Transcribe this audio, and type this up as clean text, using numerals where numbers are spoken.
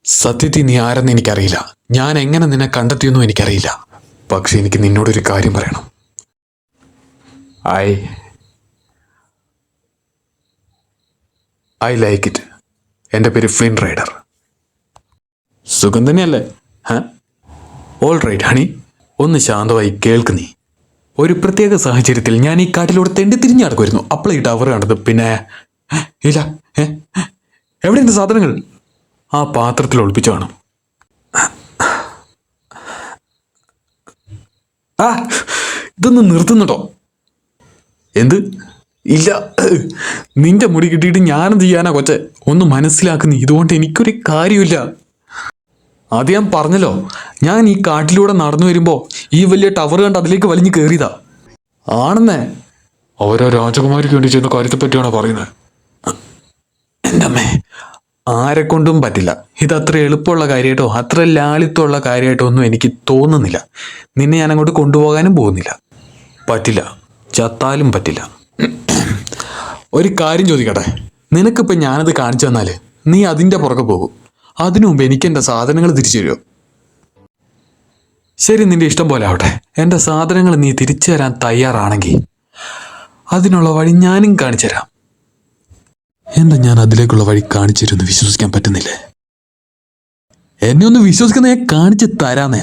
സത്യത്തിൽ നീ ആരെന്ന് എനിക്കറിയില്ല. ഞാൻ എങ്ങനെ നിന്നെ കണ്ടെത്തിയെന്നും എനിക്കറിയില്ല. പക്ഷെ എനിക്ക് നിന്നോടൊരു കാര്യം പറയണം. I like it. എൻ്റെ പേര് ഫിൻ റൈഡർ. സുഖം തന്നെയല്ലേ? ഓൾ റൈറ്റ് ഹണി, ഒന്ന് ശാന്തമായി കേൾക്ക് നീ. ഒരു പ്രത്യേക സാഹചര്യത്തിൽ ഞാൻ ഈ കാട്ടിലൂടെ തെണ്ടി തിരിഞ്ഞു നടക്കുമായിരുന്നു. അപ്പോൾ ഈ ടവർ കണ്ടത്. പിന്നെ ഇല്ല, എവിടെ എൻ്റെ സാധനങ്ങൾ? ആ പാത്രത്തിൽ ഒളിപ്പിച്ചു കാണും. ഇതൊന്ന് നിർത്തുന്നുണ്ടോ? എന്ത്? ഇല്ല, നിന്റെ മുടി കിട്ടിയിട്ട് ഞാനും ചെയ്യാനാ കൊച്ചെ. ഒന്ന് മനസ്സിലാക്കുന്നു. ഇതുകൊണ്ട് എനിക്കൊരു കാര്യമില്ല. അത് ഞാൻ പറഞ്ഞല്ലോ, ഞാൻ ഈ കാട്ടിലൂടെ നടന്നു വരുമ്പോൾ ഈ വലിയ ടവർ കണ്ട് അതിലേക്ക് വലിഞ്ഞു കയറിയതാ. ആണെന്നേ. ഓരോ രാജകുമാരിക്ക് വേണ്ടി ചെയ്യുന്ന കാര്യത്തെ പറ്റിയാണോ പറയുന്നത്? എൻ്റെ അമ്മേ, ആരെക്കൊണ്ടും പറ്റില്ല. ഇതത്ര എളുപ്പമുള്ള കാര്യമായിട്ടോ അത്ര ലാളിത്യമുള്ള കാര്യമായിട്ടോ ഒന്നും എനിക്ക് തോന്നുന്നില്ല. നിന്നെ ഞാൻ അങ്ങോട്ട് കൊണ്ടുപോകാനും പോകുന്നില്ല. പറ്റില്ല, ചത്താലും പറ്റില്ല. ഒരു കാര്യം ചോദിക്കട്ടെ, നിനക്കിപ്പോൾ ഞാനത് കാണിച്ചു തന്നാൽ നീ അതിൻ്റെ പുറകെ പോകും. അതിനു മുമ്പ് എനിക്ക് എൻ്റെ സാധനങ്ങൾ തിരിച്ചു തരുമോ? ശരി, നിന്റെ ഇഷ്ടം പോലെ ആവട്ടെ. എൻ്റെ സാധനങ്ങൾ നീ തിരിച്ചു തരാൻ തയ്യാറാണെങ്കിൽ അതിനുള്ള വഴി ഞാനും കാണിച്ചു തരാം. എന്താ ഞാൻ അതിലേക്കുള്ള വഴി കാണിച്ചു തരുമെന്ന് വിശ്വസിക്കാൻ പറ്റുന്നില്ലേ? എന്നെ ഒന്ന് വിശ്വസിക്കുന്ന ഞാൻ കാണിച്ചു തരാന്നേ.